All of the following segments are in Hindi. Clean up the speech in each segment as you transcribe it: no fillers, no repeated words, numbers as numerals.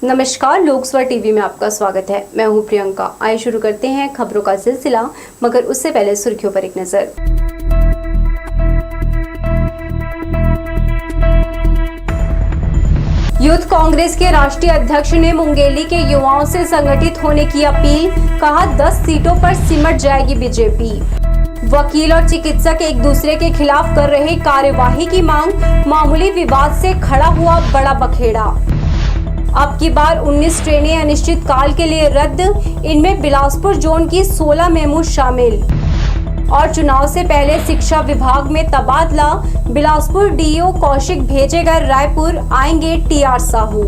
नमस्कार, लोकसभा टीवी में आपका स्वागत है। मैं हूं प्रियंका। आइए शुरू करते हैं खबरों का सिलसिला, मगर उससे पहले सुर्खियों पर एक नजर। यूथ कांग्रेस के राष्ट्रीय अध्यक्ष ने मुंगेली के युवाओं से संगठित होने की अपील, कहा 10 सीटों पर सिमट जाएगी बीजेपी। वकील और चिकित्सक एक दूसरे के खिलाफ कर रहे कार्यवाही की मांग, मामूली विवाद से खड़ा हुआ बड़ा बखेड़ा। अब की बार 19 ट्रेनें अनिश्चित काल के लिए रद्द, इनमें बिलासपुर जोन की 16 मेमू शामिल। और चुनाव से पहले शिक्षा विभाग में तबादला, बिलासपुर डीईओ कौशिक भेजे गए रायपुर, आएंगे टीआर साहू।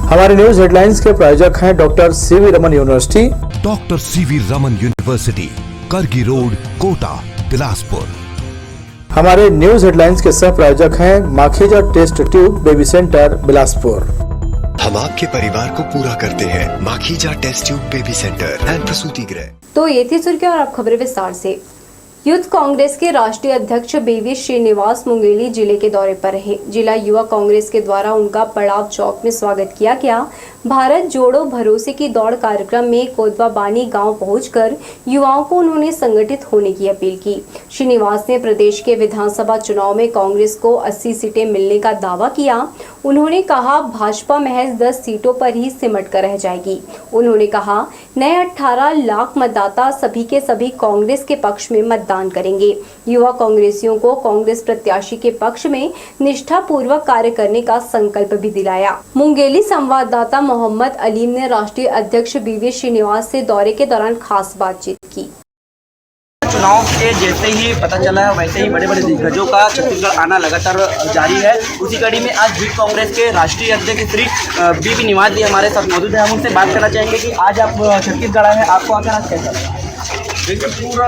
हमारे न्यूज हेडलाइंस के प्रायोजक हैं doctor CV Raman university. Doctor CV Raman university, Kargi road, Kota, Bilaspur. हमारे न्यूज हेडलाइंस के सह प्रायोजक हैं Makhija test tube baby centre, Bilaspur. हम आपके परिवार को पूरा करते हैं। Makhija test tube baby centre and प्रसूति गृह। तो ये थी सुर्खियां और अब खबरें विस्तार से। यूथ कांग्रेस के राष्ट्रीय अध्यक्ष बीवी श्रीनिवास मुंगेली जिले के दौरे पर रहे। जिला युवा कांग्रेस के द्वारा उनका पड़ाव चौक में स्वागत किया गया। भारत जोड़ो भरोसे की दौड़ कार्यक्रम में कोतवा बानी गांव पहुंचकर युवाओं को उन्होंने संगठित होने की अपील की। श्रीनिवास ने प्रदेश के विधानसभा चुनाव में कांग्रेस को 80 सीटें मिलने का दावा किया। उन्होंने कहा भाजपा महज 10 सीटों पर ही सिमट कर रह जाएगी। उन्होंने कहा नए 18 लाख मतदाता सभी के सभी कांग्रेस के पक्ष में मतदान करेंगे। युवा कांग्रेसियों को कांग्रेस प्रत्याशी के पक्ष में निष्ठापूर्वक कार्य करने का संकल्प भी दिलाया। मुंगेली संवाददाता मोहम्मद अलीम ने राष्ट्रीय अध्यक्ष बीवी श्रीनिवास से दौरे के दौरान खास बातचीत की। चुनाव के जैसे ही पता चला है वैसे ही बड़े बड़े दिग्गजों का छत्तीसगढ़ आना लगातार जारी है। उसी कड़ी में आज यूथ कांग्रेस के राष्ट्रीय अध्यक्ष श्री बीवी निवास जी हमारे साथ मौजूद है। हम उनसे बात करना चाहेंगे कि आज आप छत्तीसगढ़ आए हैं, आपको आकर आज कैसा लगा? देखिए, पूरा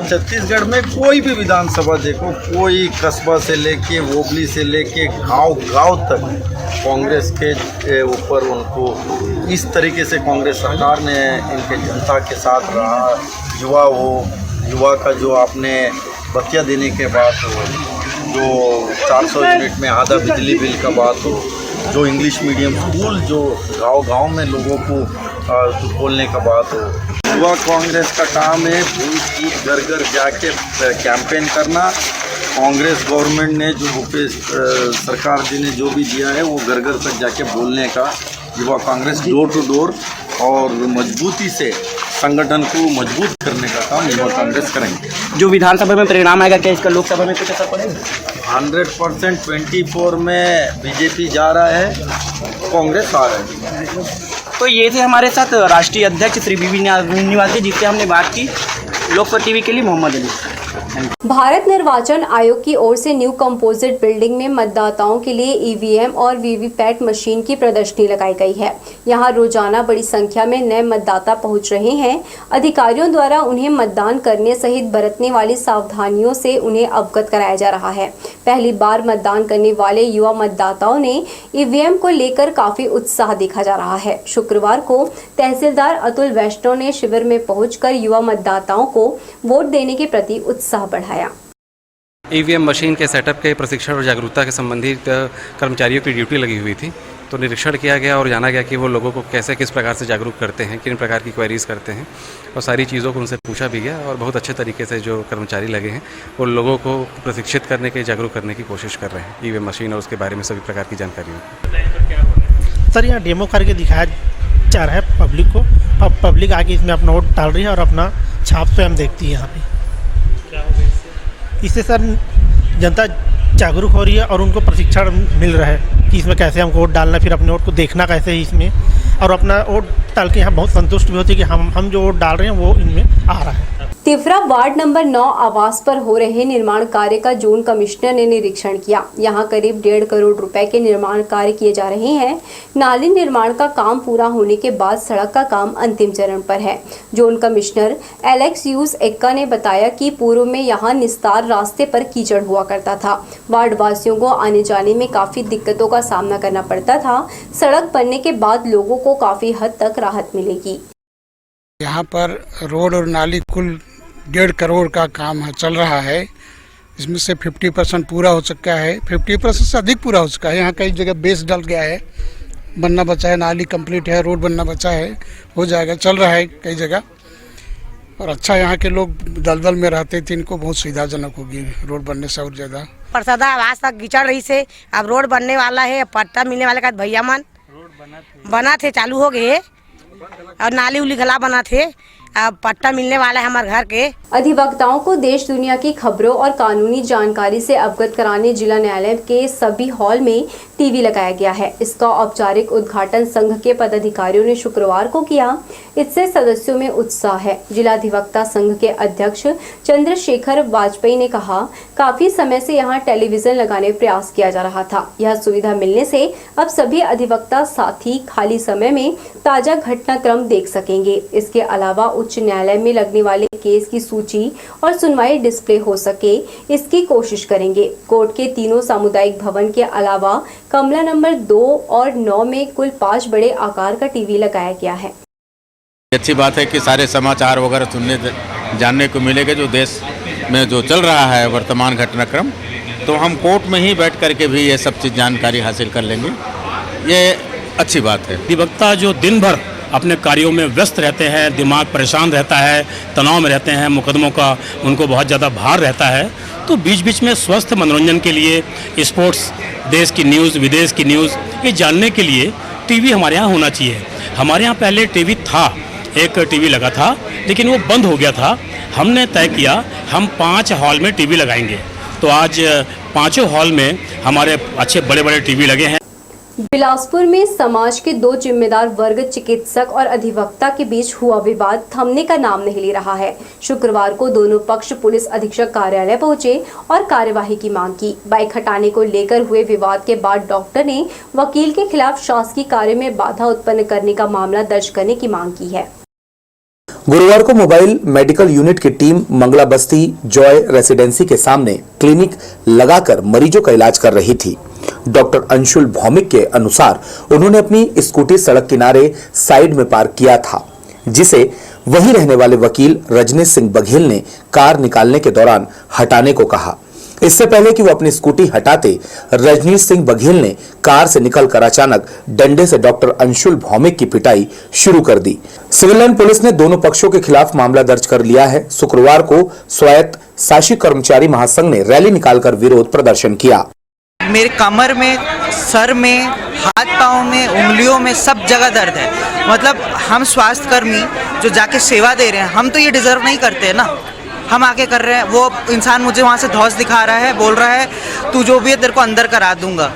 छत्तीसगढ़ में कोई भी विधानसभा देखो, कोई कस्बा से लेके वोबली से लेके गांव तक कांग्रेस के ऊपर उनको इस तरीके से कांग्रेस सरकार ने इनके जनता के साथ रहा। युवा का जो आपने बतिया देने के बाद हो, जो 400 यूनिट में आधा बिजली बिल का बात हो, जो इंग्लिश मीडियम स्कूल जो गांव में लोगों को खोलने का बात हो। युवा कांग्रेस का काम है बूथ घर घर जाके कैंपेन करना। कांग्रेस गवर्नमेंट ने जो सरकार जी ने जो भी दिया है वो घर घर तक जाके बोलने का। युवा कांग्रेस डोर टू डोर और मजबूती से संगठन को मजबूत करने का काम युवा कांग्रेस करेंगे। जो विधानसभा में परिणाम आएगा क्या इसका लोकसभा में कुछ असर पड़ेगा? 100% 24 में बीजेपी जा रहा है, कांग्रेस आ रहा है। तो ये थे हमारे साथ राष्ट्रीय अध्यक्ष श्री बीवी निवास जी, जिससे हमने बात की। लोकसभा टीवी के लिए मोहम्मद अली। भारत निर्वाचन आयोग की ओर से न्यू कंपोजिट बिल्डिंग में मतदाताओं के लिए ईवीएम और वीवीपैट मशीन की प्रदर्शनी लगाई गई है। यहां रोजाना बड़ी संख्या में नए मतदाता पहुंच रहे हैं। अधिकारियों द्वारा उन्हें मतदान करने सहित बरतने वाली सावधानियों से उन्हें अवगत कराया जा रहा है। पहली बार मतदान करने वाले युवा मतदाताओं ने ईवीएम को लेकर काफी उत्साह देखा जा रहा है। शुक्रवार को तहसीलदार अतुल वैष्णव ने शिविर में पहुंचकर युवा मतदाताओं को वोट देने के प्रति उत्साह बढ़ाया। ईवीएम मशीन के सेटअप के प्रशिक्षण और जागरूकता के संबंधित कर्मचारियों की ड्यूटी लगी हुई थी, तो निरीक्षण किया गया और जाना गया कि वो लोगों को कैसे किस प्रकार से जागरूक करते हैं, किन प्रकार की क्वेरीज करते हैं, और सारी चीज़ों को उनसे पूछा भी गया। और बहुत अच्छे तरीके से जो कर्मचारी लगे हैं वो लोगों को प्रशिक्षित करने के, जागरूक करने की कोशिश कर रहे हैं ईवीएम मशीन और उसके बारे में सभी प्रकार की जानकारी। सर यहाँ डेमो करके दिखाया जा रहा है पब्लिक को। अब पब्लिक आके इसमें अपना वोट डाल रही है और अपना छाप स्वयं देखती है। यहाँ पे इससे सर जनता जागरूक हो रही है और उनको प्रशिक्षण मिल रहा है कि इसमें कैसे हमको वोट डालना, फिर अपने वोट को देखना कैसे है इसमें, और अपना वोट डाल के यहाँ बहुत संतुष्ट भी होती है कि हम जो वोट डाल रहे हैं वो इनमें आ रहा है। तिफरा वार्ड नंबर 9 आवास पर हो रहे निर्माण कार्य का जोन कमिश्नर ने निरीक्षण किया। यहां करीब 1.5 करोड़ रुपए के निर्माण कार्य किए जा रहे हैं। नाली निर्माण का काम पूरा होने के बाद सड़क का काम अंतिम चरण पर है। Zone commissioner Alex use Ekka ने बताया कि पूर्व में यहां निस्तार रास्ते पर कीचड़ हुआ करता था। वार्ड वासियों को आने जाने में काफी दिक्कतों का सामना करना पड़ता था। सड़क बनने के बाद लोगों को काफी हद तक राहत मिलेगी। यहाँ पर रोड और नाली कुल 1.5 करोड़ का काम चल रहा है। इसमें से 50% पूरा हो चुका है, 50% से अधिक पूरा हो चुका है। यहाँ कई जगह बेस डल गया है, बनना बचा है, नाली कंप्लीट है, रोड बनना बचा है, हो जाएगा, चल रहा है कई जगह। और अच्छा यहाँ के लोग दलदल में रहते थे, इनको बहुत सुविधाजनक होगी रोड बनने से और ज़्यादा। परसदा आवाज तक गिचड़ रही से, अब रोड बनने वाला है, पट्टा मिलने वाला का भैया मन बना थे, चालू हो गए और नाली उली गला बना थे, अब पट्टा मिलने वाला है हमारे घर के। अधिवक्ताओं को देश दुनिया की खबरों और कानूनी जानकारी से अवगत कराने जिला न्यायालय के सभी हॉल में टीवी लगाया गया है। इसका औपचारिक उद्घाटन संघ के पदाधिकारियों ने शुक्रवार को किया। इससे सदस्यों में उत्साह है। जिला अधिवक्ता संघ के अध्यक्ष चंद्रशेखर वाजपेयी ने कहा, काफी समय से यहाँ टेलीविजन लगाने प्रयास किया जा रहा था। यह सुविधा मिलने से अब सभी अधिवक्ता साथी खाली समय में ताजा घटनाक्रम देख सकेंगे। इसके अलावा उच्च न्यायालय में लगने वाले केस की सूची और सुनवाई डिस्प्ले हो सके, इसकी कोशिश करेंगे। कोर्ट के तीनों सामुदायिक भवन के अलावा कमरा नंबर 2 और 9 में कुल 5 बड़े आकार का टीवी लगाया गया है। अच्छी बात है कि सारे समाचार वगैरह सुनने जानने को मिलेगा, जो देश में जो चल रहा है वर्तमान घटनाक्रम, तो हम कोर्ट में ही बैठ करके भी ये सब चीज़ जानकारी हासिल कर लेंगे। ये अच्छी बात है। अधिवक्ता जो दिन भर अपने कार्यों में व्यस्त रहते हैं, दिमाग परेशान रहता है, तनाव में रहते हैं, मुकदमों का उनको बहुत ज़्यादा भार रहता है, तो बीच बीच में स्वस्थ मनोरंजन के लिए स्पोर्ट्स, देश की न्यूज़, विदेश की न्यूज़, ये जानने के लिए टीवी हमारे यहाँ होना चाहिए। हमारे यहाँ पहले टीवी था, एक टीवी लगा था, लेकिन वो बंद हो गया था। हमने तय किया हम 5 हॉल में टीवी लगाएंगे, तो आज 5 हॉल में हमारे अच्छे बड़े बड़े टीवी लगे हैं। बिलासपुर में समाज के 2 जिम्मेदार वर्ग चिकित्सक और अधिवक्ता के बीच हुआ विवाद थमने का नाम नहीं ले रहा है। शुक्रवार को दोनों पक्ष पुलिस अधीक्षक कार्यालय पहुंचे और कार्यवाही की मांग की। बाइक हटाने को लेकर हुए विवाद के बाद डॉक्टर ने वकील के खिलाफ शासकीय कार्य में बाधा उत्पन्न करने का मामला दर्ज करने की मांग की है। गुरुवार को मोबाइल मेडिकल यूनिट की टीम मंगला बस्ती जॉय रेसिडेंसी के सामने क्लिनिक लगाकर मरीजों का इलाज कर रही थी। डॉक्टर अंशुल भौमिक के अनुसार उन्होंने अपनी स्कूटी सड़क किनारे साइड में पार्क किया था, जिसे वहीं रहने वाले वकील रजनीश सिंह बघेल ने कार निकालने के दौरान हटाने को कहा। इससे पहले कि वो अपनी स्कूटी हटाते, रजनीश सिंह बघेल ने कार से निकलकर अचानक डंडे से डॉक्टर अंशुल भौमिक की पिटाई शुरू कर दी। सिविल लाइन पुलिस ने दोनों पक्षों के खिलाफ मामला दर्ज कर लिया है। शुक्रवार को स्वायत्त शासी कर्मचारी महासंघ ने रैली निकालकर विरोध प्रदर्शन किया। मेरे कमर में, सर में, हाथ पाँव में, उंगलियों में सब जगह दर्द है। मतलब हम स्वास्थ्य कर्मी जो जाके सेवा दे रहे हैं, हम तो ये डिजर्व नहीं करते ना, हम आके कर रहे हैं। वो इंसान मुझे वहाँ से धौंस दिखा रहा है, बोल रहा है तू जो भी है तेरे को अंदर करा दूंगा,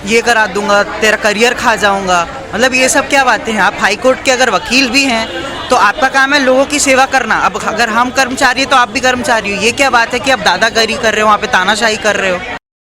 ये करा दूंगा, तेरा करियर खा जाऊंगा। मतलब ये सब क्या बातें हैं? आप हाई कोर्ट के अगर वकील भी हैं तो आपका काम है लोगों की सेवा करना। अब अगर हम कर्मचारी हैं तो आप भी कर्मचारी हो। ये क्या बात है कि आप दादागिरी कर रहे हो, वहाँ पे तानाशाही कर रहे हो?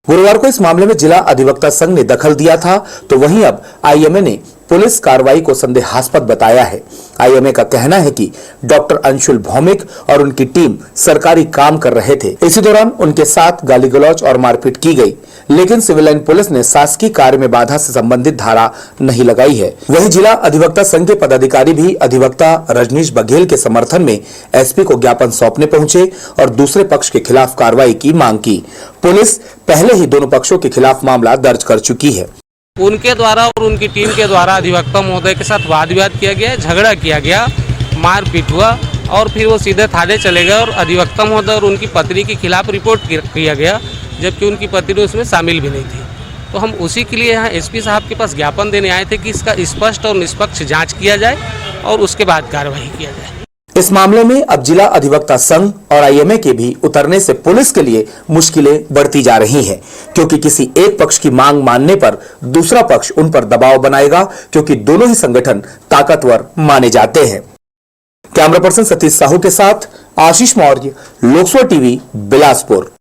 गुरुवार को इस मामले में जिला अधिवक्ता संघ ने दखल दिया था, तो वहीं अब आईएमए ने पुलिस कार्रवाई को संदेहास्पद बताया है। आईएमए का कहना है कि डॉक्टर अंशुल भौमिक और उनकी टीम सरकारी काम कर रहे थे। इसी दौरान उनके साथ गाली गलौज और मारपीट की गई, लेकिन सिविल लाइन पुलिस ने शासकीय कार्य में बाधा से संबंधित धारा नहीं लगाई है। वहीं जिला अधिवक्ता संघ के पदाधिकारी भी अधिवक्ता रजनीश बघेल के समर्थन में एसपी को ज्ञापन सौंपने पहुंचे और दूसरे पक्ष के खिलाफ कार्रवाई की मांग की। पुलिस पहले ही दोनों पक्षों के खिलाफ मामला दर्ज कर चुकी है। उनके द्वारा और उनकी टीम के द्वारा अधिवक्ता महोदय के साथ वाद विवाद किया गया, झगड़ा किया गया, मारपीट हुआ और फिर वो सीधे थाने चले गए और अधिवक्ता महोदय और उनकी पत्नी के खिलाफ रिपोर्ट किया गया, जबकि उनकी पत्नी उसमें शामिल भी नहीं थी। तो हम उसी के लिए यहाँ एसपी साहब के पास ज्ञापन देने आए थे कि इसका स्पष्ट और निष्पक्ष जाँच किया जाए और उसके बाद कार्रवाई किया जाए। इस मामले में अब जिला अधिवक्ता संघ और आईएमए के भी उतरने से पुलिस के लिए मुश्किलें बढ़ती जा रही हैं, क्योंकि किसी एक पक्ष की मांग मानने पर दूसरा पक्ष उन पर दबाव बनाएगा, क्योंकि दोनों ही संगठन ताकतवर माने जाते हैं। कैमरा पर्सन सतीश साहू के साथ आशीष मौर्य, लोकसभा टीवी, बिलासपुर।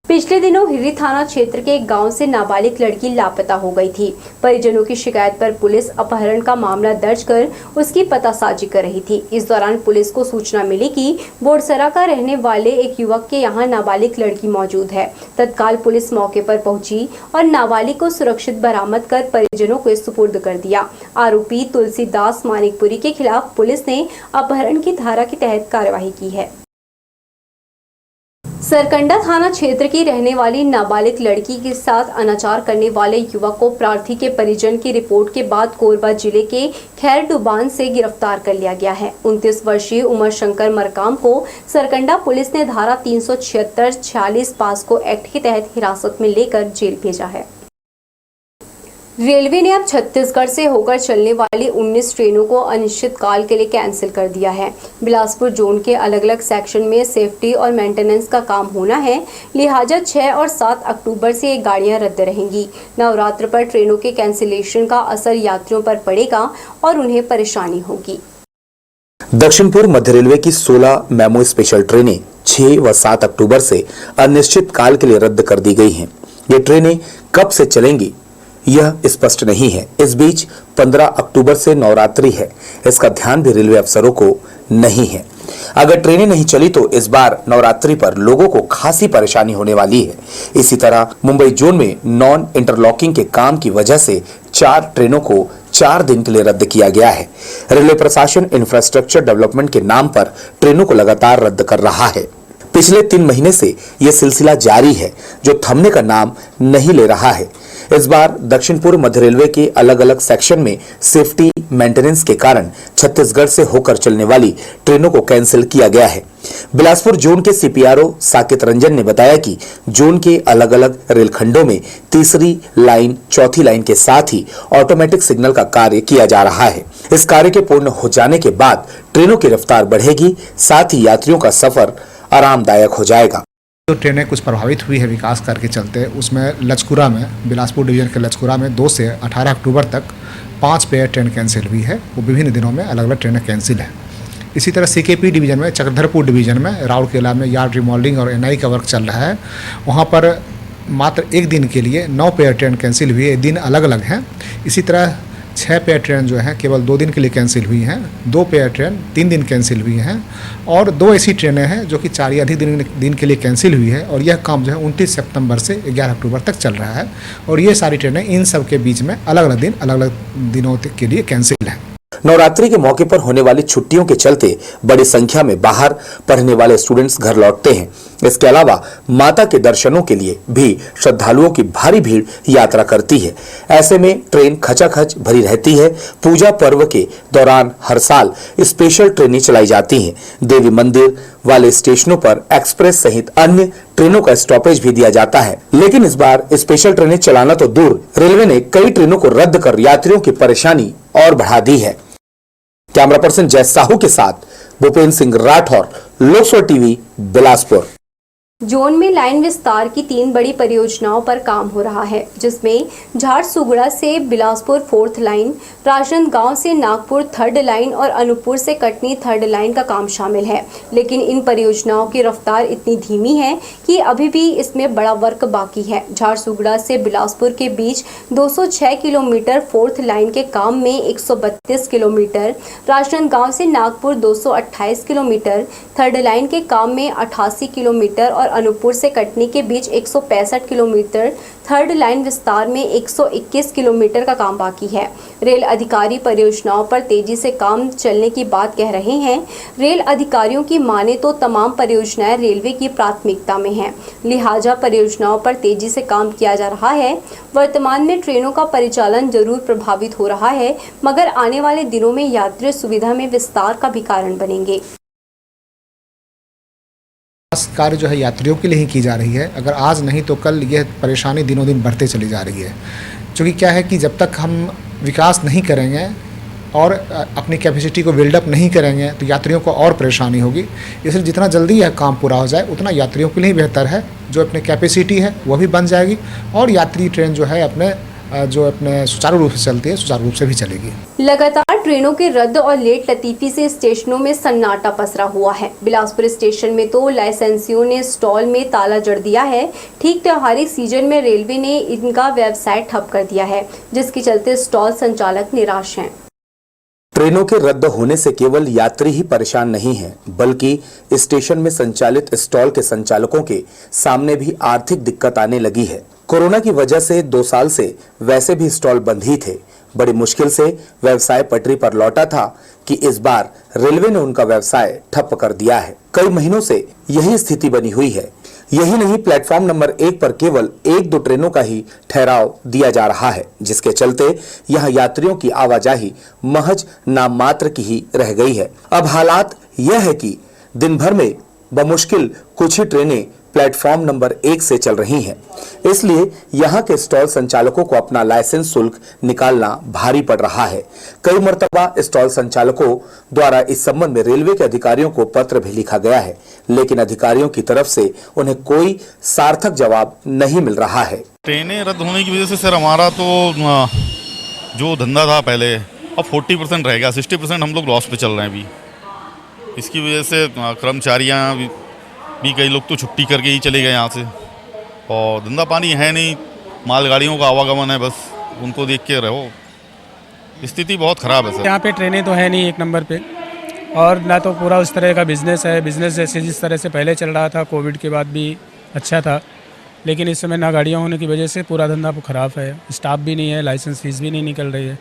पिछले दिनों हिरी थाना क्षेत्र के एक गांव से नाबालिग लड़की लापता हो गई थी। परिजनों की शिकायत पर पुलिस अपहरण का मामला दर्ज कर उसकी पतासाजी कर रही थी। इस दौरान पुलिस को सूचना मिली कि बोरसरा का रहने वाले एक युवक के यहां नाबालिग लड़की मौजूद है। तत्काल पुलिस मौके पर पहुंची और नाबालिग को सुरक्षित बरामद कर परिजनों को सुपुर्द कर दिया। आरोपी तुलसीदास मानिकपुरी के खिलाफ पुलिस ने अपहरण की धारा के तहत कार्रवाई की है। सरकंडा थाना क्षेत्र की रहने वाली नाबालिग लड़की के साथ अनाचार करने वाले युवक को प्रार्थी के परिजन की रिपोर्ट के बाद कोरबा जिले के खैरडुबान से गिरफ्तार कर लिया गया है। 29 वर्षीय उमर शंकर मरकाम को सरकंडा पुलिस ने धारा 376-46 पास्को एक्ट के तहत हिरासत में लेकर जेल भेजा है। रेलवे ने अब छत्तीसगढ़ से होकर चलने वाली 19 ट्रेनों को अनिश्चित काल के लिए कैंसिल कर दिया है। बिलासपुर जोन के अलग अलग सेक्शन में सेफ्टी और मेंटेनेंस का काम होना है, लिहाजा 6 और 7 अक्टूबर से ये गाड़ियां रद्द रहेंगी। नवरात्र पर ट्रेनों के कैंसिलेशन का असर यात्रियों पर पड़ेगा और उन्हें परेशानी होगी। दक्षिण पूर्व मध्य रेलवे की 16 मेमो स्पेशल ट्रेनें 6 व 7 अक्टूबर से अनिश्चित काल के लिए रद्द कर दी गई हैं। ये ट्रेनें कब से चलेंगी यह स्पष्ट नहीं है। इस बीच 15 अक्टूबर से नवरात्रि है, इसका ध्यान भी रेलवे अफसरों को नहीं है। अगर ट्रेनें नहीं चली तो इस बार नवरात्रि पर लोगों को खासी परेशानी होने वाली है। इसी तरह मुंबई जोन में नॉन इंटरलॉकिंग के काम की वजह से 4 ट्रेनों को 4 दिन के लिए रद्द किया गया है। रेलवे प्रशासन इंफ्रास्ट्रक्चर डेवलपमेंट के नाम पर ट्रेनों को लगातार रद्द कर रहा है। पिछले 3 महीने से यह सिलसिला जारी है, जो थमने का नाम नहीं ले रहा है। इस बार दक्षिण पूर्व मध्य रेलवे के अलग अलग सेक्शन में सेफ्टी मेंटेनेंस के कारण छत्तीसगढ़ से होकर चलने वाली ट्रेनों को कैंसिल किया गया है। बिलासपुर जोन के सीपीआरओ साकेत रंजन ने बताया कि जोन के अलग अलग रेलखंडों में तीसरी लाइन, चौथी लाइन के साथ ही ऑटोमेटिक सिग्नल का कार्य किया जा रहा है। इस कार्य के पूर्ण हो जाने के बाद ट्रेनों की रफ्तार बढ़ेगी, साथ ही यात्रियों का सफर आरामदायक हो जाएगा। जो ट्रेनें कुछ प्रभावित हुई है विकास कार्य के चलते, उसमें लचकुरा में, बिलासपुर डिवीजन के लचकुरा में 2 से 18 अक्टूबर तक 5 पेयर ट्रेन कैंसिल हुई है। वो विभिन्न दिनों में अलग अलग ट्रेनें कैंसिल हैं। इसी तरह सीकेपी डिवीजन में, चक्रधरपुर डिवीजन में राउरकेला में यार्ड रिमॉडलिंग और एनआई का वर्क चल रहा है। वहाँ पर मात्र 1 दिन के लिए 9 पेयर ट्रेन कैंसिल हुई है। दिन अलग अलग हैं। इसी तरह 6 पेयर ट्रेन जो हैं केवल 2 दिन के लिए कैंसिल हुई हैं। 2 पेयर ट्रेन 3 दिन कैंसिल हुई हैं और 2 ऐसी ट्रेनें हैं जो कि 4 या अधिक दिन के लिए कैंसिल हुई है। और यह काम जो है 29 सितंबर से 11 अक्टूबर तक चल रहा है। और ये सारी ट्रेनें इन सब के बीच में अलग अलग दिन, अलग अलग दिनों के लिए कैंसिल हैं। नवरात्रि के मौके पर होने वाली छुट्टियों के चलते बड़ी संख्या में बाहर पढ़ने वाले स्टूडेंट्स घर लौटते हैं। इसके अलावा माता के दर्शनों के लिए भी श्रद्धालुओं की भारी भीड़ यात्रा करती है। ऐसे में ट्रेन खचाखच भरी रहती है। पूजा पर्व के दौरान हर साल स्पेशल ट्रेनें चलाई जाती हैं। देवी मंदिर वाले स्टेशनों पर एक्सप्रेस सहित अन्य ट्रेनों का स्टॉपेज भी दिया जाता है। लेकिन इस बार स्पेशल ट्रेनें चलाना तो दूर, रेलवे ने कई ट्रेनों को रद्द कर यात्रियों की परेशानी और बढ़ा दी है। कैमरा पर्सन जय साहू के साथ भूपेंद्र सिंह राठौर, लोकसभा टीवी, बिलासपुर। जोन में लाइन विस्तार की 3 बड़ी परियोजनाओं पर काम हो रहा है, जिसमें झारसुगड़ा से बिलासपुर 4th लाइन, राजनांदगांव से नागपुर 3rd लाइन और अनूपपुर से कटनी 3rd लाइन का काम शामिल है। लेकिन इन परियोजनाओं की रफ्तार इतनी धीमी है कि अभी भी इसमें बड़ा वर्क बाकी है। झारसुगड़ा से बिलासपुर के बीच 206 किलोमीटर 4th लाइन के काम में 132 किलोमीटर, राजनांदगांव से नागपुर 228 किलोमीटर, 3rd लाइन के काम में 88 किलोमीटर और अनूपपुर से कटनी के बीच 165 किलोमीटर, 3rd लाइन विस्तार में 121 किलोमीटर का काम बाकी है। रेल अधिकारी परियोजनाओं पर तेजी से काम चलने की बात कह रहे हैं। रेल अधिकारियों की माने तो तमाम परियोजनाएं रेलवे की प्राथमिकता में हैं, लिहाजा परियोजनाओं पर तेजी से काम किया जा रहा है। वर्तमान में ट्रेनों का परिचालन जरूर प्रभावित हो रहा है, मगर आने वाले दिनों में यात्री सुविधा में विस्तार का भी कारण बनेंगे। कार्य जो है यात्रियों के लिए ही की जा रही है। अगर आज नहीं तो कल यह परेशानी दिनों दिन बढ़ते चली जा रही है। क्योंकि क्या है कि जब तक हम विकास नहीं करेंगे और अपनी कैपेसिटी को बिल्डअप नहीं करेंगे तो यात्रियों को और परेशानी होगी। इसलिए जितना जल्दी यह काम पूरा हो जाए उतना यात्रियों के लिए बेहतर है। जो अपनी कैपेसिटी है वह भी बन जाएगी और यात्री ट्रेन जो है अपने सुचारू रूप से चलती है, सुचारू रूप से भी चलेगी। लगातार ट्रेनों के रद्द और लेट लतीफी से स्टेशनों में सन्नाटा पसरा हुआ है। बिलासपुर स्टेशन में तो लाइसेंसियों ने स्टॉल में ताला जड़ दिया है। ठीक त्योहारी सीजन में रेलवे ने इनका व्यवसाय ठप कर दिया है, जिसके चलते स्टॉल संचालक निराश हैं। ट्रेनों के रद्द होने से केवल यात्री ही परेशान नहीं हैं, बल्कि स्टेशन में संचालित स्टॉल के संचालकों के सामने भी आर्थिक दिक्कत आने लगी है। कोरोना की वजह से 2 साल से वैसे भी स्टॉल बंद ही थे। बड़ी मुश्किल से व्यवसाय पटरी पर लौटा था कि इस बार रेलवे ने उनका व्यवसाय ठप कर दिया है। कई महीनों से यही स्थिति बनी हुई है। यही नहीं, प्लेटफॉर्म नंबर 1 पर केवल 1-2 ट्रेनों का ही ठहराव दिया जा रहा है, जिसके चलते यहां यात्रियों की आवाजाही महज नाम मात्र की ही रह गई है। अब हालात यह है कि दिन भर में बमुश्किल कुछ ही ट्रेनें प्लेटफॉर्म नंबर 1 से चल रही हैं। इसलिए यहां के स्टॉल संचालकों को अपना लाइसेंस शुल्क निकालना भारी पड़ रहा है। कई मर्तबा स्टॉल संचालकों द्वारा इस संबंध में रेलवे के अधिकारियों को पत्र भी लिखा गया है, लेकिन अधिकारियों की तरफ से उन्हें कोई सार्थक जवाब नहीं मिल रहा है। ट्रेनें रद्द होने की वजह से सर हमारा तो जो धंधा था पहले, अब 40% रहेगा, 60% हम लोग लॉस पे चल रहे हैं अभी। इसकी वजह से कर्मचारियाँ भी कई लोग तो छुट्टी करके ही चले गए यहाँ से, और धंधा पानी है नहीं, मालगाड़ियों का आवागमन है, बस उनको देख के रहो। स्थिति बहुत ख़राब है सर। यहाँ पे ट्रेनें तो है नहीं एक नंबर पे, और ना तो पूरा उस तरह का बिज़नेस है। बिज़नेस जैसे जिस तरह से पहले चल रहा था, कोविड के बाद भी अच्छा था, लेकिन इस समय ना गाड़ियाँ होने की वजह से पूरा धंधा ख़राब है। स्टाफ भी नहीं है, लाइसेंस फीस भी नहीं निकल रही है,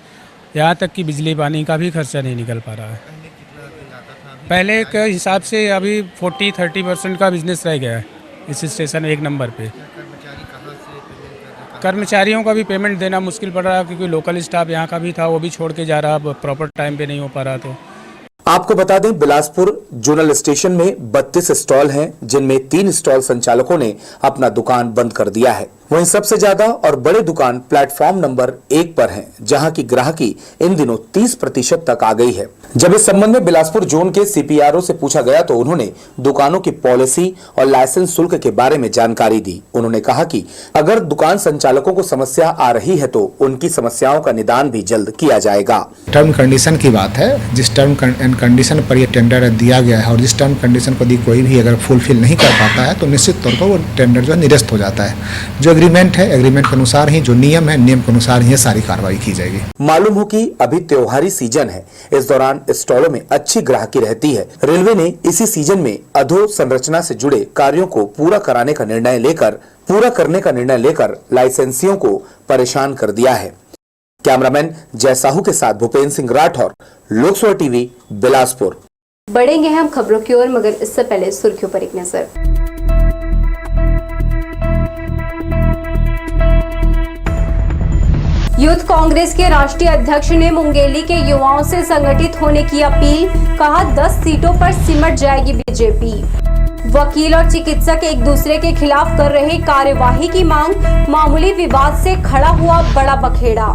यहाँ तक कि बिजली पानी का भी खर्चा नहीं निकल पा रहा है। पहले के हिसाब से अभी 40-30% का बिजनेस रह गया है इस स्टेशन 1 नंबर पे। कर्मचारियों का भी पेमेंट देना मुश्किल पड़ रहा है, क्योंकि लोकल स्टाफ यहाँ का भी था, वो भी छोड़ के जा रहा, प्रॉपर टाइम पे नहीं हो पा रहा। तो आपको बता दें, बिलासपुर जोनल स्टेशन में 32 स्टॉल हैं, जिनमें 3 स्टॉल संचालकों ने अपना दुकान बंद कर दिया है। वहीं सबसे ज्यादा और बड़े दुकान प्लेटफॉर्म नंबर 1 पर हैं, जहां की ग्राहकी इन दिनों 30% तक आ गई है। जब इस संबंध में बिलासपुर जोन के सीपीआरओ से पूछा गया तो उन्होंने दुकानों की पॉलिसी और लाइसेंस शुल्क के बारे में जानकारी दी। उन्होंने कहा कि अगर दुकान संचालकों को समस्या आ रही है तो उनकी समस्याओं का निदान भी जल्द किया जाएगा। टर्म कंडीशन की बात है, जिस टर्म एंड कंडीशन पर यह टेंडर दिया गया है और जिस टर्म कंडीशन को कोई भी अगर फुलफिल नहीं कर पाता है तो निश्चित तौर पर वो टेंडर जो है निरस्त हो जाता है। जो एग्रीमेंट है, एग्रीमेंट के अनुसार ही, जो नियम है, नियम के अनुसार ही सारी कार्रवाई की जाएगी। मालूम हो कि अभी त्योहारी सीजन है, इस दौरान स्टॉलों में अच्छी ग्राहकी रहती है। रेलवे ने इसी सीजन में अधोसंरचना से जुड़े कार्यों को पूरा करने का निर्णय लेकर लाइसेंसियों को परेशान कर दिया है। कैमरामैन जय साहू के साथ भूपेंद्र सिंह राठौर, लोकसभा टीवी, बिलासपुर। बढ़ेंगे हम खबरों की ओर, मगर इससे पहले सुर्खियों पर एक नजर। यूथ कांग्रेस के राष्ट्रीय अध्यक्ष ने मुंगेली के युवाओं से संगठित होने की अपील, कहा 10 सीटों पर सिमट जाएगी बीजेपी। वकील और चिकित्सक एक दूसरे के खिलाफ कर रहे कार्यवाही की मांग, मामूली विवाद से खड़ा हुआ बड़ा बखेड़ा।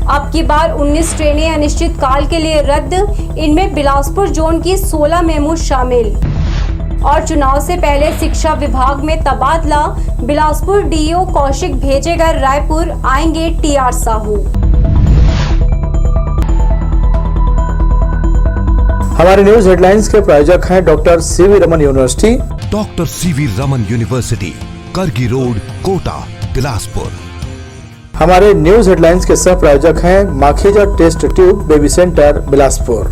अब की बार 19 ट्रेनें अनिश्चित काल के लिए रद्द, इनमें बिलासपुर जोन की 16 मेमू शामिल। और चुनाव से पहले शिक्षा विभाग में तबादला, बिलासपुर डीईओ कौशिक भेजे गए रायपुर, आएंगे टीआर साहू। हमारे न्यूज हेडलाइंस के प्रायोजक हैं doctor CV Raman university. Doctor CV Raman university, Kargi road, Kota, Bilaspur. हमारे न्यूज हेडलाइंस के सह प्रायोजक हैं Makhija test tube baby centre, Bilaspur.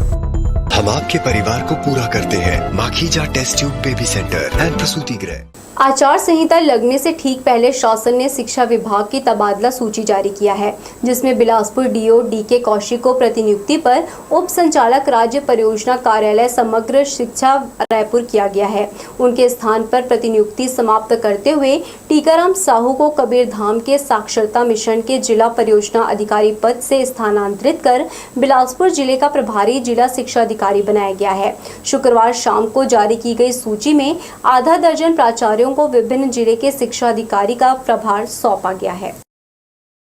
हम आपके परिवार को पूरा करते हैं। Makhija test tube baby centre and प्रसूति गृह। आचार संहिता लगने से ठीक पहले शासन ने शिक्षा विभाग की तबादला सूची जारी किया है, जिसमें बिलासपुर डीओ डीके कौशिक को प्रतिनियुक्ति पर उप संचालक राज्य परियोजना कार्यालय समग्र शिक्षा रायपुर किया गया है। उनके स्थान पर प्रतिनियुक्ति समाप्त करते हुए टीकाराम साहू को कबीरधाम के साक्षरता मिशन के जिला परियोजना अधिकारी पद से स्थानांतरित कर बिलासपुर जिले का प्रभारी जिला शिक्षा अधिकारी बनाया गया है। शुक्रवार शाम को जारी की गई सूची में आधा दर्जन प्राचार्यों को विभिन्न जिले के शिक्षा अधिकारी का प्रभार सौंपा गया है।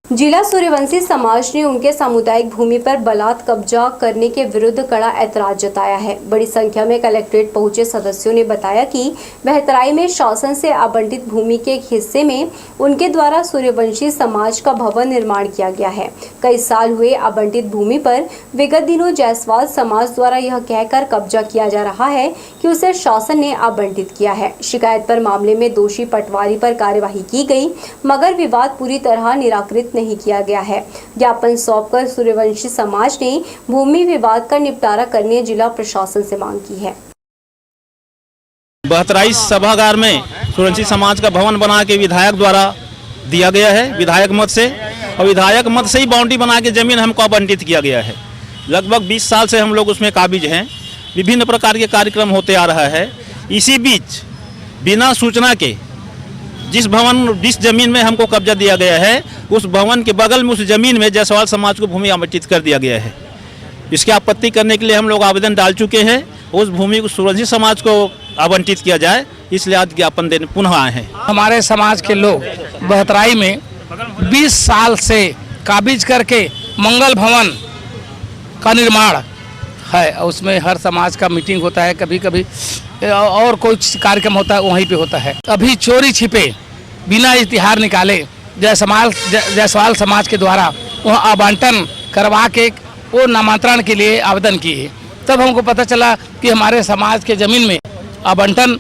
जिला सूर्यवंशी समाज ने उनके सामुदायिक भूमि पर बलात् कब्जा करने के विरुद्ध कड़ा ऐतराज जताया है। बड़ी संख्या में कलेक्ट्रेट पहुंचे सदस्यों ने बताया कि बहतराई में शासन से आवंटित भूमि के एक हिस्से में उनके द्वारा सूर्यवंशी समाज का भवन निर्माण किया गया है। कई साल हुए आवंटित भूमि पर विगत दिनों जायसवाल समाज द्वारा यह कहकर कब्जा किया जा रहा है कि उसे शासन ने आवंटित किया है। शिकायत पर मामले में दोषी पटवारी पर कार्यवाही की गई, मगर विवाद पूरी तरह निराकृत नहीं किया गया है। ज्ञापन सौंपकर सूर्यवंशी समाज ने भूमि विवाद का निपटारा करने जिला प्रशासन से मांग की है। बहतराई सभागार में सूर्यवंशी समाज का भवन बना के विधायक द्वारा दिया गया है, विधायक मत से, और विधायक मत से ही बाउंड्री बना के जमीन हमको आवंटित किया गया है। लगभग 20 साल से हम लोग उसमें काबिज हैं। विभिन्न प्रकार के कार्यक्रम होते आ रहा है। इसी बीच बिना सूचना के जिस जमीन में हमको कब्जा दिया गया है, उस भवन के बगल में उस जमीन में जायसवाल समाज को भूमि आवंटित कर दिया गया है। इसकी आपत्ति करने के लिए हम लोग आवेदन डाल चुके हैं। उस भूमि को सूरजी समाज को आवंटित किया जाए, इसलिए आज ज्ञापन देने पुनः आए हैं। हमारे समाज के लोग बहतराई में 20 साल से काबिज करके मंगल भवन का निर्माण है, उसमें हर समाज का मीटिंग होता है, कभी कभी और कोई कार्यक्रम होता है वहीं पे होता है। अभी चोरी छिपे बिना इश्तिहार निकाले जायसवाल समाज के द्वारा वहाँ आवंटन करवा के वो नामांतरण के लिए आवेदन किए, तब हमको पता चला कि हमारे समाज के जमीन में आवंटन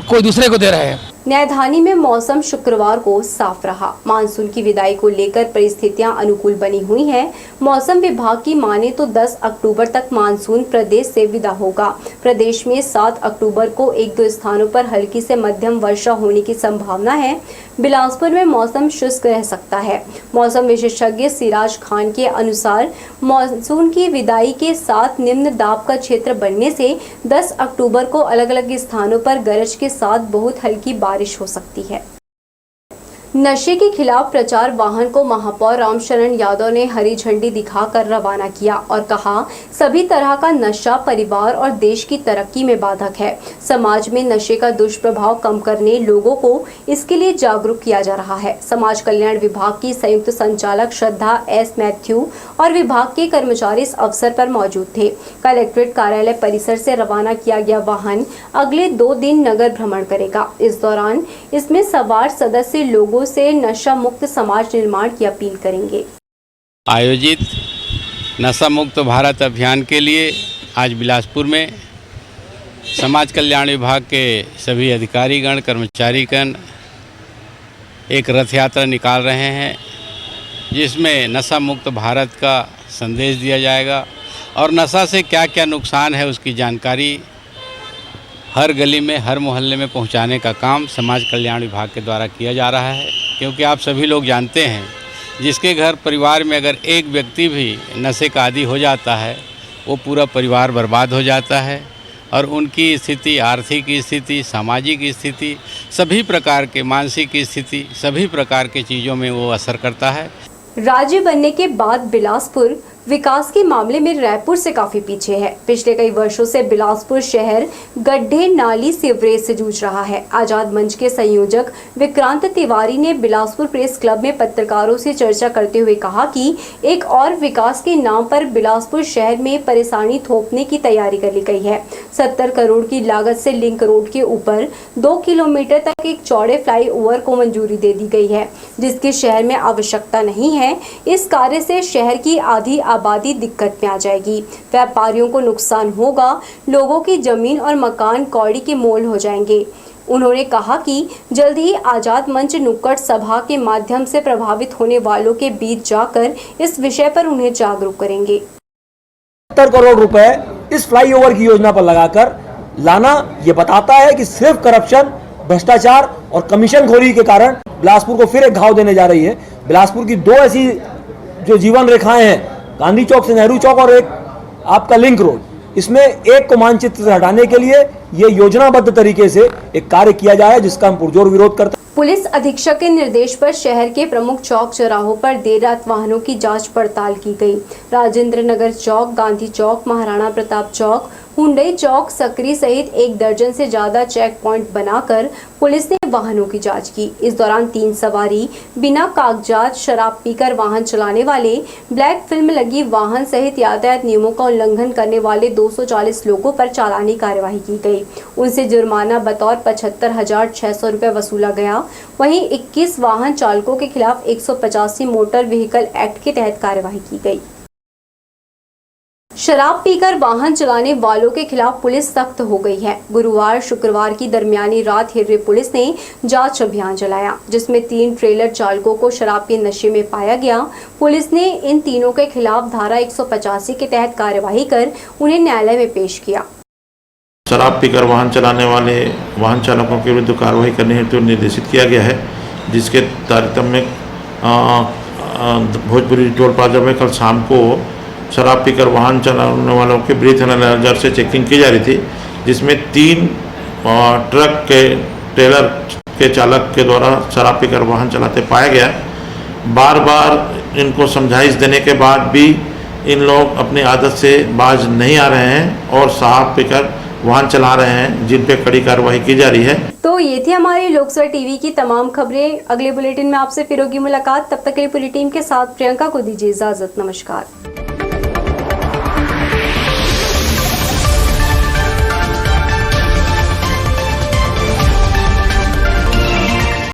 कोई दूसरे को दे रहे हैं। न्यायधानी में मौसम शुक्रवार को साफ रहा। मानसून की विदाई को लेकर परिस्थितियां अनुकूल बनी हुई हैं। मौसम विभाग की माने तो 10 अक्टूबर तक मानसून प्रदेश से विदा होगा। प्रदेश में 7 अक्टूबर को 1-2 स्थानों पर हल्की से मध्यम वर्षा होने की संभावना है। बिलासपुर में मौसम शुष्क रह सकता है। मौसम विशेषज्ञ सिराज खान के अनुसार मानसून की विदाई के साथ निम्न दाब का क्षेत्र बनने से 10 अक्टूबर को अलग अलग स्थानों पर गरज के साथ बहुत हल्की बारिश हो सकती है। नशे के खिलाफ प्रचार वाहन को महापौर रामशरण यादव ने हरी झंडी दिखाकर रवाना किया और कहा, सभी तरह का नशा परिवार और देश की तरक्की में बाधक है। समाज में नशे का दुष्प्रभाव कम करने लोगों को इसके लिए जागरूक किया जा रहा है। समाज कल्याण विभाग की संयुक्त संचालक श्रद्धा एस मैथ्यू और विभाग के कर्मचारी इस अवसर पर मौजूद थे। कलेक्ट्रेट कार्यालय परिसर से रवाना किया गया वाहन अगले 2 दिन नगर भ्रमण करेगा। इस दौरान इसमें सवार सदस्य लोगों से नशा मुक्त समाज निर्माण की अपील करेंगे। आयोजित नशा मुक्त भारत अभियान के लिए आज बिलासपुर में समाज कल्याण विभाग के सभी अधिकारीगण कर्मचारीगण एक रथ यात्रा निकाल रहे हैं, जिसमें नशा मुक्त भारत का संदेश दिया जाएगा और नशा से क्या क्या नुकसान है उसकी जानकारी हर गली में हर मोहल्ले में पहुंचाने का काम समाज कल्याण विभाग के द्वारा किया जा रहा है। क्योंकि आप सभी लोग जानते हैं, जिसके घर परिवार में अगर एक व्यक्ति भी नशे का आदी हो जाता है, वो पूरा परिवार बर्बाद हो जाता है और उनकी स्थिति, आर्थिक स्थिति, सामाजिक स्थिति, सभी प्रकार के मानसिक स्थिति, सभी प्रकार के चीज़ों में वो असर करता है। राज्य बनने के बाद बिलासपुर विकास के मामले में रायपुर से काफी पीछे है। पिछले कई वर्षों से बिलासपुर शहर गड्ढे, नाली, सीवरेज से जूझ रहा है। आजाद मंच के संयोजक विक्रांत तिवारी ने बिलासपुर प्रेस क्लब में पत्रकारों से चर्चा करते हुए कहा कि एक और विकास के नाम पर बिलासपुर शहर में परेशानी थोपने की तैयारी कर ली गई है। 70 करोड़ की लागत से लिंक रोड के ऊपर 2 किलोमीटर तक एक चौड़े फ्लाईओवर को मंजूरी दे दी गई है, जिसकी शहर में आवश्यकता नहीं है। इस कार्य से शहर की आधी आबादी दिक्कत में आ जाएगी। व्यापारियों को नुकसान होगा, लोगों की जमीन और मकान कौड़ी के मोल हो जाएंगे। उन्होंने कहा कि जल्द ही आजाद मंच नुक्कड़ सभा के माध्यम से प्रभावित होने वालों के बीच जाकर इस विषय पर उन्हें जागरूक करेंगे। 70 करोड़ रुपए इस फ्लाईओवर की योजना पर लगाकर लाना ये बताता है कि सिर्फ करप्शन, भ्रष्टाचार और कमीशनखोरी के कारण बिलासपुर को फिर एक घाव देने जा रही है। बिलासपुर की 2 ऐसी जो जीवन रेखाएं हैं, गांधी चौक से नेहरू चौक और एक आपका लिंक रोड, इसमें एक को मानचित्र से हटाने के लिए ये योजनाबद्ध तरीके से एक कार्य किया जा रहा है, जिसका हम पुरजोर विरोध करते हैं। पुलिस अधीक्षक के निर्देश पर शहर के प्रमुख चौक चौराहों पर देर रात वाहनों की जांच पड़ताल की गई। राजेंद्र नगर चौक, गांधी चौक, महाराणा प्रताप चौक, हुंडई चौक, सकरी सहित 1 दर्जन से ज्यादा चेक पॉइंट बनाकर पुलिस ने वाहनों की जांच की। इस दौरान 3 सवारी, बिना कागजात, शराब पीकर वाहन चलाने वाले, ब्लैक फिल्म लगी वाहन सहित यातायात नियमों का उल्लंघन करने वाले 240 लोगों पर चालानी कार्यवाही की गई। उनसे जुर्माना बतौर 75,600 रुपये वसूला गया। वहीं 21 वाहन चालकों के खिलाफ 185 मोटर व्हीकल एक्ट के तहत कार्यवाही की गई। शराब पीकर वाहन चलाने वालों के खिलाफ पुलिस सख्त हो गई है। गुरुवार शुक्रवार की दरमियानी रात हिर्रे पुलिस ने जांच अभियान चलाया, जिसमें 3 ट्रेलर चालकों को शराब के नशे में पाया गया। पुलिस ने इन तीनों के खिलाफ धारा 185 के तहत कार्यवाही कर उन्हें न्यायालय में पेश किया। शराब पीकर वाहन चलाने वाले वाहन चालकों के विरुद्ध कार्रवाई करने हेतु निर्देशित किया गया है, जिसके तारतम्य भोजपुरी टोल प्लाजा में कल शाम को शराब पीकर वाहन चलाने वालों के ब्रीथ एनालाइजर से चेकिंग की जा रही थी, जिसमें 3 ट्रक के ट्रेलर के चालक के द्वारा शराब पीकर वाहन चलाते पाया गया। बार बार इनको समझाइश देने के बाद भी इन लोग अपनी आदत से बाज नहीं आ रहे हैं और शराब पीकर वाहन चला रहे हैं, जिन पे कड़ी कार्रवाई की जा रही है। तो ये थी हमारी लोकसभा टीवी की तमाम खबरें। अगले बुलेटिन में आपसे फिर होगी मुलाकात। तब तक के लिए पूरी टीम के साथ प्रियंका को दीजिए इजाजत। नमस्कार।